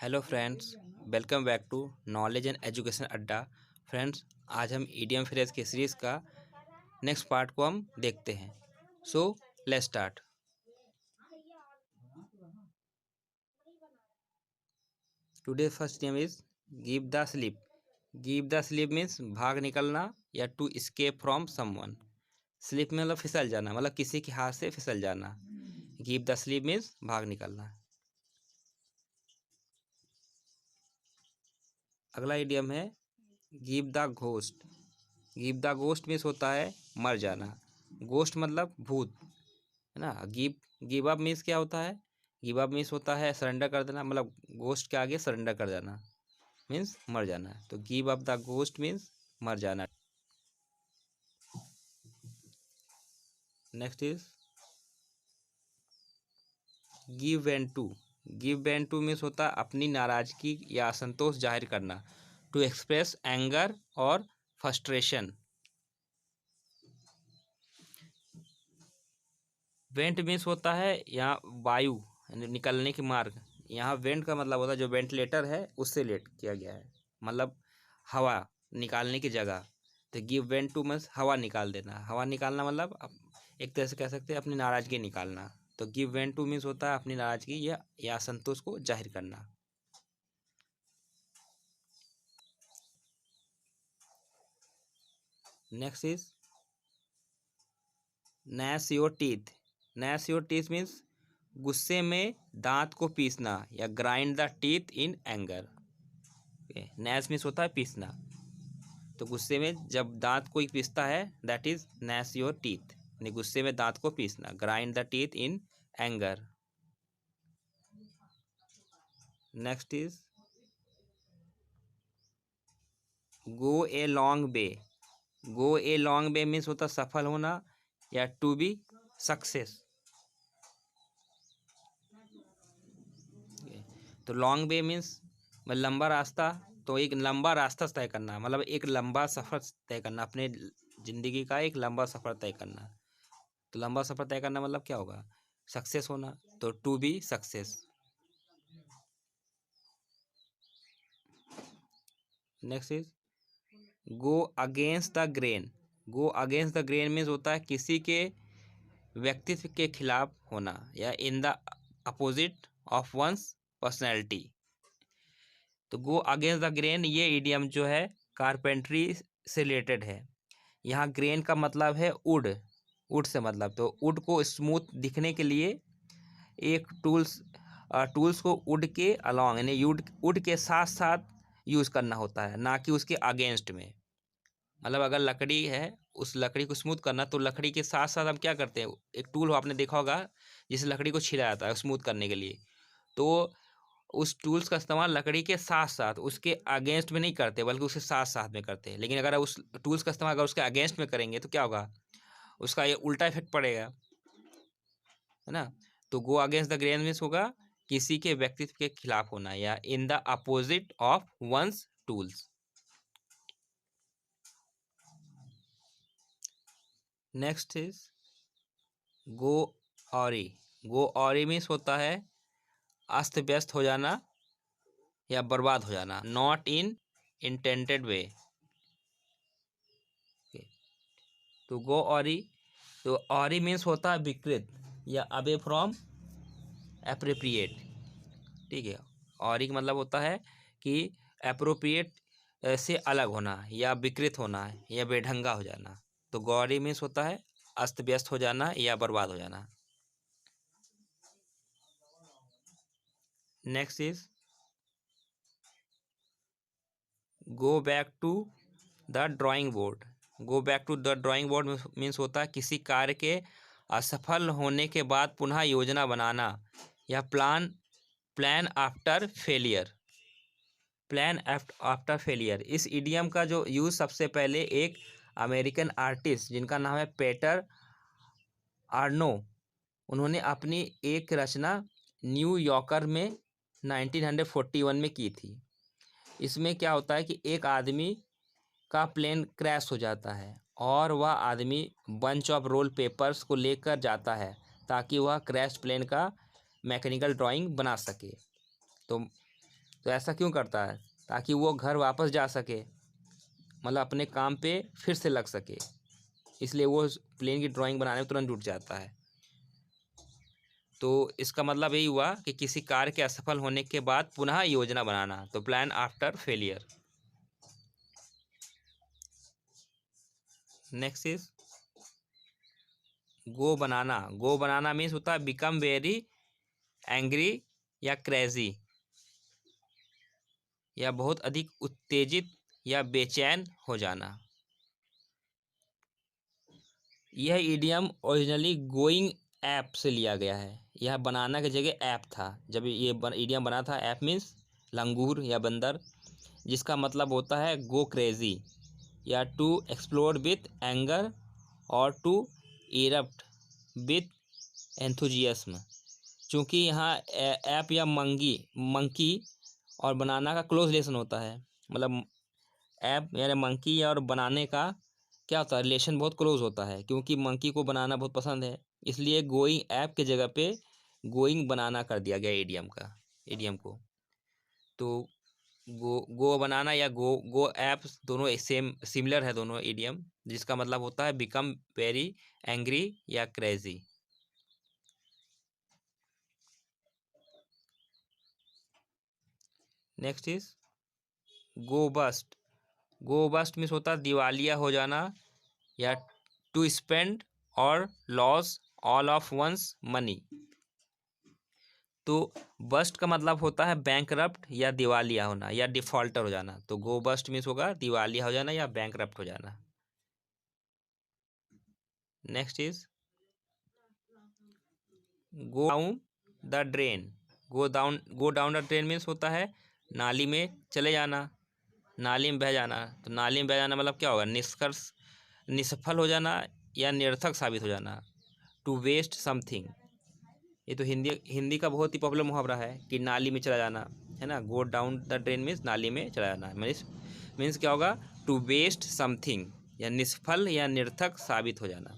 Hello friends, welcome back to knowledge and education Adda. Friends, आज हम idiom phrase के series का नेक्स्ट पार्ट को हम देखते हैं। So let's start. Today first name is give the slip. Give the slip means भाग निकलना या to escape from someone. Slip में मतलब फिसल जाना, मतलब किसी के हाथ से फिसल जाना। गिव द स्लिप मीन्स भाग निकलना। अगला इडियम है give the ghost. Give the ghost means होता है मर जाना। घोस्ट मतलब भूत, है ना। गिव अप मीन्स क्या होता है? गिव अप मीन्स होता है सरेंडर कर देना, मतलब घोस्ट के आगे सरेंडर कर जाना मीन्स मर जाना। तो give up the ghost means मर जाना। Next is give vent to. Give vent to means होता है अपनी नाराजगी या असंतोष जाहिर करना, टू एक्सप्रेस एंगर और फ्रस्ट्रेशन। वेंट मीन्स होता है यहाँ वायु निकलने के मार्ग। यहाँ वेंट का मतलब होता है जो वेंटिलेटर है उससे लेट किया गया है, मतलब हवा निकालने की जगह। तो गिव वेंट टू मीन्स हवा निकाल देना। हवा निकालना मतलब एक तरह से कह सकते हैं अपनी नाराजगी निकालना। तो गिव वेंट टू मीन्स होता है अपनी नाराजगी या असंतोष को जाहिर करना। Next is Nash your teeth. Nash your teeth means गुस्से में दांत को पीसना या grind the teeth in anger. Nash means होता है पीसना। तो गुस्से में जब दांत कोई पीसता है that is Nash your teeth, यानी गुस्से में दांत को पीसना। Grind the teeth in anger. Next is go a long way. Go a long way means होता सफल होना या टू बी सक्सेस। तो लॉन्ग वे मीन्स लंबा रास्ता। तो एक लंबा रास्ता तय करना, मतलब एक लंबा सफ़र तय करना, अपने ज़िंदगी का एक लंबा सफ़र तय करना। तो लंबा सफ़र तय करना मतलब क्या होगा? सक्सेस होना। तो to be success. Next is go against the grain. Go against the grain means होता है किसी के व्यक्तित्व के खिलाफ होना या in the opposite of one's personality. तो गो अगेंस्ट द ग्रेन ये इडियम जो है कारपेंट्री से रिलेटेड है। यहाँ ग्रेन का मतलब है वुड, वुड से मतलब। तो वुड को स्मूथ दिखने के लिए एक टूल्स को वुड के अलॉन्ग यानी वुड के साथ साथ यूज़ करना होता है, ना कि उसके अगेंस्ट में। मतलब अगर लकड़ी है, उस लकड़ी को स्मूथ करना, तो लकड़ी के साथ साथ हम क्या करते हैं, एक टूल आपने देखा होगा जिस लकड़ी को छिला जाता है स्मूथ करने के लिए। तो उस टूल्स का इस्तेमाल लकड़ी के साथ साथ, उसके अगेंस्ट में नहीं करते बल्कि उसके साथ साथ में करते हैं। लेकिन अगर उस टूल्स का इस्तेमाल अगर उसके अगेंस्ट में करेंगे तो क्या होगा? उसका ये उल्टा इफेक्ट पड़ेगा, है ना। तो go against the grain means होगा किसी के व्यक्तित्व के खिलाफ होना या in the opposite of one's tools. Next is go awry. Go awry means होता है अस्त व्यस्त हो जाना या बर्बाद हो जाना, नॉट इन इंटेंडेड वे। तो गो ऑरी, तो ऑरी मीन्स होता है विकृत या अवे फ्रॉम एप्रोप्रिएट। ठीक है, ऑरी का मतलब होता है कि एप्रोप्रिएट से अलग होना या विकृत होना या बेढंगा हो जाना। तो गौरी मीन्स होता है अस्त व्यस्त हो जाना या बर्बाद हो जाना। Next is go back to the drawing board. Go back to the drawing board means होता है किसी कार्य के असफल होने के बाद पुनः योजना बनाना या plan after failure. Plan after failure, इस इडियम का जो यूज़ सबसे पहले एक अमेरिकन आर्टिस्ट जिनका नाम है पीटर आर्नो, उन्होंने अपनी एक रचना न्यूयॉर्कर में 1941 में की थी। इसमें क्या होता है कि एक आदमी का प्लेन क्रैश हो जाता है और वह आदमी बंच ऑफ रोल पेपर्स को लेकर जाता है ताकि वह क्रैश प्लेन का मैकेनिकल ड्राइंग बना सके। तो तो ऐसा क्यों करता है? ताकि वो घर वापस जा सके, मतलब अपने काम पे फिर से लग सके, इसलिए वो प्लेन की ड्राइंग बनाने में तुरंत जुट जाता है। तो इसका मतलब यही हुआ कि किसी कार्य के असफल होने के बाद पुनः योजना बनाना, तो plan after failure. Next is go banana. Go banana means होता है बिकम वेरी एंग्री या क्रेजी, या बहुत अधिक उत्तेजित या बेचैन हो जाना। यह इडियम ओरिजिनली गोइंग ऐप से लिया गया है। यह बनाना की जगह ऐप था। जब ये इडियम बना था, ऐप मीन्स लंगूर या बंदर, जिसका मतलब होता है गो क्रेजी या टू एक्सप्लोर विथ एंगर और टू इरप्ट विथ एंथुजियाज्म। चूँकि यहाँ ऐप या मंकी और बनाना का क्लोज रिलेशन होता है, मतलब ऐप यानी मंकी और बनाने का क्या होता है, रिलेशन बहुत क्लोज होता है, क्योंकि मंकी को बनाना बहुत पसंद है, इसलिए गोइंग ऐप के जगह पे गोइंग बनाना कर दिया गया इडियम को। तो गो बनाना या गो ऐप्स दोनों सेम सिमिलर है, दोनों इडियम, जिसका मतलब होता है बिकम वेरी एंग्री या crazy. Next is go bust. Go bust means होता है दिवालिया हो जाना या टू स्पेंड और lose all of one's money. तो बस्ट का मतलब होता है बैंकरप्ट या दिवालिया होना या डिफॉल्टर हो जाना। तो गो बस्ट मीन्स होगा दिवालिया हो जाना या बैंकरप्ट हो जाना। Next is go down the drain. Go down the drain means होता है नाली में चले जाना, नाली में बह जाना। तो नाली में बह जाना मतलब क्या होगा, निष्फल हो जाना या निरर्थक साबित हो जाना। टू वेस्ट समथिंग, ये तो हिंदी का बहुत ही पॉपुलर मुहावरा है कि नाली में चला जाना, है ना। Go down the drain means नाली में चला जाना, मीन्स क्या होगा, टू वेस्ट समथिंग या निष्फल या निरर्थक साबित हो जाना।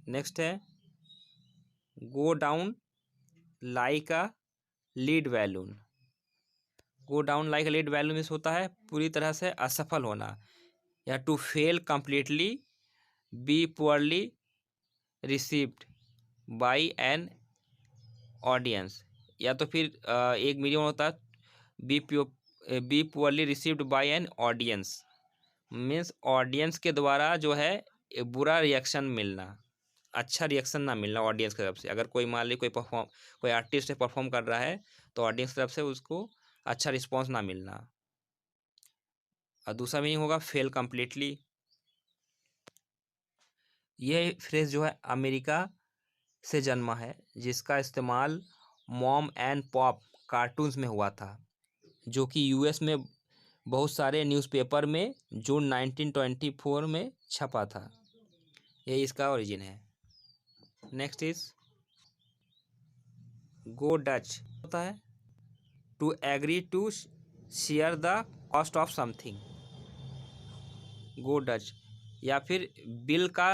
नेक्स्ट है go down like a lead balloon. Go down like a lead balloon means होता है पूरी तरह से असफल होना या to fail completely, be poorly received by an audience. या तो फिर एक मीडियम होता है be poorly received by an audience, means audience के द्वारा जो है बुरा रिएक्शन मिलना, अच्छा रिएक्शन ना मिलना ऑडियंस की तरफ से। अगर कोई मान ली कोई आर्टिस्ट परफॉर्म कर रहा है तो ऑडियंस की तरफ से उसको अच्छा रिस्पॉन्स ना मिलना। और दूसरा मीनिंग होगा फेल कंप्लीटली। यह फ्रेज जो है अमेरिका से जन्मा है, जिसका इस्तेमाल मॉम एंड पॉप कार्टून्स में हुआ था, जो कि यूएस में बहुत सारे न्यूज़पेपर में जून 1924 में छपा था। यही इसका ओरिजिन है। नेक्स्ट इज गो डच होता है to agree to share the cost of something. Go Dutch या फिर बिल का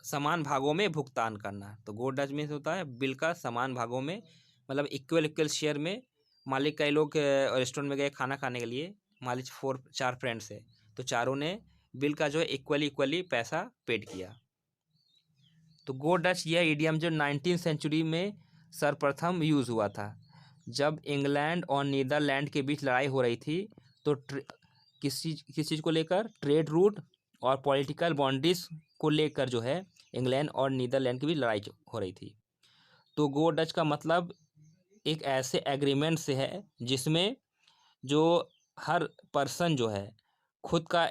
समान भागों में भुगतान करना। तो गो डच मीन्स होता है बिल का समान भागों में, मतलब इक्वल शेयर में। मालिक कई लोग रेस्टोरेंट में गए खाना खाने के लिए, मालिक 4 फ्रेंड्स है, तो चारों ने बिल का जो है इक्वली पैसा पेड किया। तो गो डच यह इडियम जो 19वीं सेंचुरी में सर्वप्रथम यूज़ हुआ था, जब इंग्लैंड और नीदरलैंड के बीच लड़ाई हो रही थी। तो किस चीज़ को लेकर, ट्रेड रूट और पॉलिटिकल बाउंड्रीज को लेकर जो है इंग्लैंड और नीदरलैंड के बीच लड़ाई हो रही थी। तो गो डच का मतलब एक ऐसे एग्रीमेंट से है जिसमें जो हर पर्सन जो है खुद का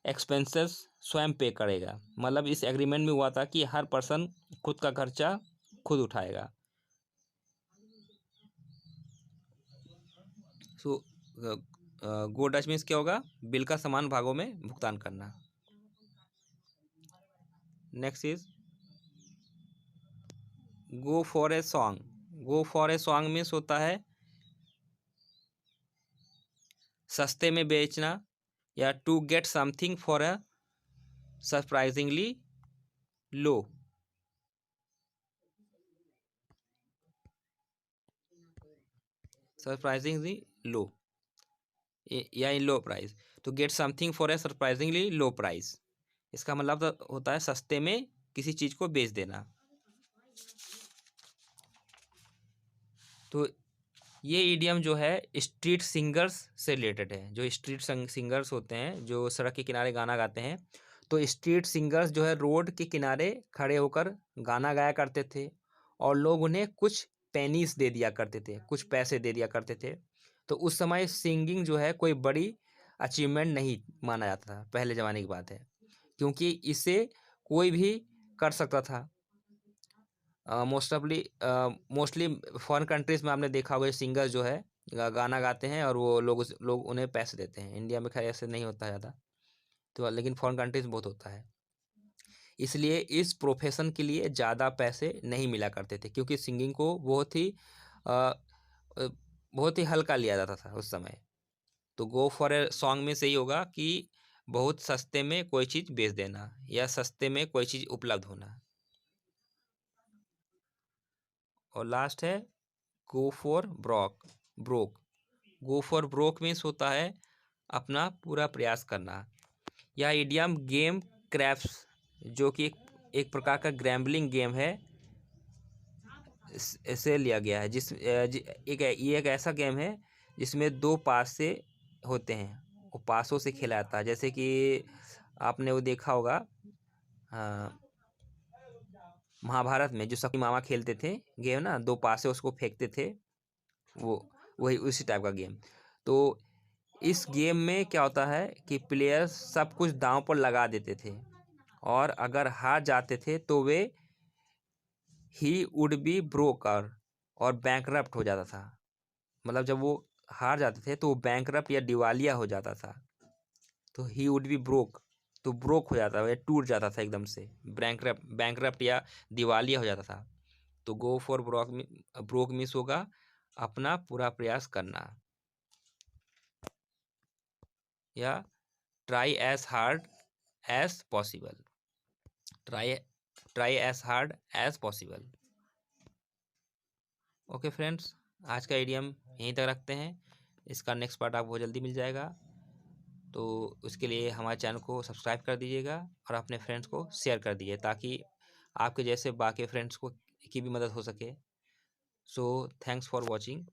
एक्सपेंसेस स्वयं पे करेगा। मतलब इस एग्रीमेंट में हुआ था कि हर पर्सन खुद का खर्चा खुद उठाएगा। सो गो डच मीन्स क्या होगा, बिल का समान भागों में भुगतान करना। Next is go for a song. Go for a song means होता है सस्ते में बेचना या to get something for a surprisingly low. Surprisingly low या इन लो प्राइस। तो get something for a surprisingly low price, इसका मतलब तो होता है सस्ते में किसी चीज़ को बेच देना। तो ये इडियम जो है स्ट्रीट सिंगर्स से रिलेटेड है। जो स्ट्रीट सिंगर्स होते हैं जो सड़क के किनारे गाना गाते हैं, तो स्ट्रीट सिंगर्स जो है रोड के किनारे खड़े होकर गाना गाया करते थे और लोग उन्हें कुछ पेनीस दे दिया करते थे, कुछ पैसे दे दिया करते थे। तो उस समय सिंगिंग जो है कोई बड़ी अचीवमेंट नहीं माना जाता था, पहले ज़माने की बात है, क्योंकि इसे कोई भी कर सकता था। मोस्टली फॉरेन कंट्रीज़ में आपने देखा होगा सिंगर जो है गाना गाते हैं और वो लोग उन्हें पैसे देते हैं। इंडिया में खैर ऐसे नहीं होता ज़्यादा, तो लेकिन फॉरेन कंट्रीज़ में बहुत होता है। इसलिए इस प्रोफेशन के लिए ज़्यादा पैसे नहीं मिला करते थे, क्योंकि सिंगिंग को बहुत ही हल्का लिया जाता था उस समय। तो गो फॉर ए सॉन्ग में सही होगा कि बहुत सस्ते में कोई चीज़ बेच देना या सस्ते में कोई चीज़ उपलब्ध होना। और लास्ट है go for broke. Go for broke means होता है अपना पूरा प्रयास करना। यह इडियम गेम क्रैप्स, जो कि एक प्रकार का ग्रैम्बलिंग गेम है, इसे लिया गया है। ये एक ऐसा गेम है जिसमें दो पासे होते हैं, वो पासों से खेला जाता है। जैसे कि आपने वो देखा होगा महाभारत में जो शक्ति मामा खेलते थे गेम ना, दो पासे उसको फेंकते थे, वो वही उसी टाइप का गेम। तो इस गेम में क्या होता है कि प्लेयर्स सब कुछ दांव पर लगा देते थे और अगर हार जाते थे तो वे ही वुड बी ब्रोकर और बैंकरप्ट हो जाता था। मतलब जब वो हार जाते थे तो वो बैंकरप्ट या दिवालिया हो जाता था। तो ही वुड बी ब्रोक, तो ब्रोक हो जाता था, टूट जाता था एकदम से, बैंकरप्ट या दिवालिया हो जाता था। तो गो फॉर ब्रोक मिस होगा अपना पूरा प्रयास करना, या try as hard as possible, try as hard as possible. Okay friends, आज का इडियम यहीं तक रखते हैं। इसका नेक्स्ट पार्ट आपको जल्दी मिल जाएगा, तो उसके लिए हमारे चैनल को सब्सक्राइब कर दीजिएगा और अपने फ्रेंड्स को शेयर कर दीजिए, ताकि आपके जैसे बाकी फ्रेंड्स को की भी मदद हो सके। So thanks for watching.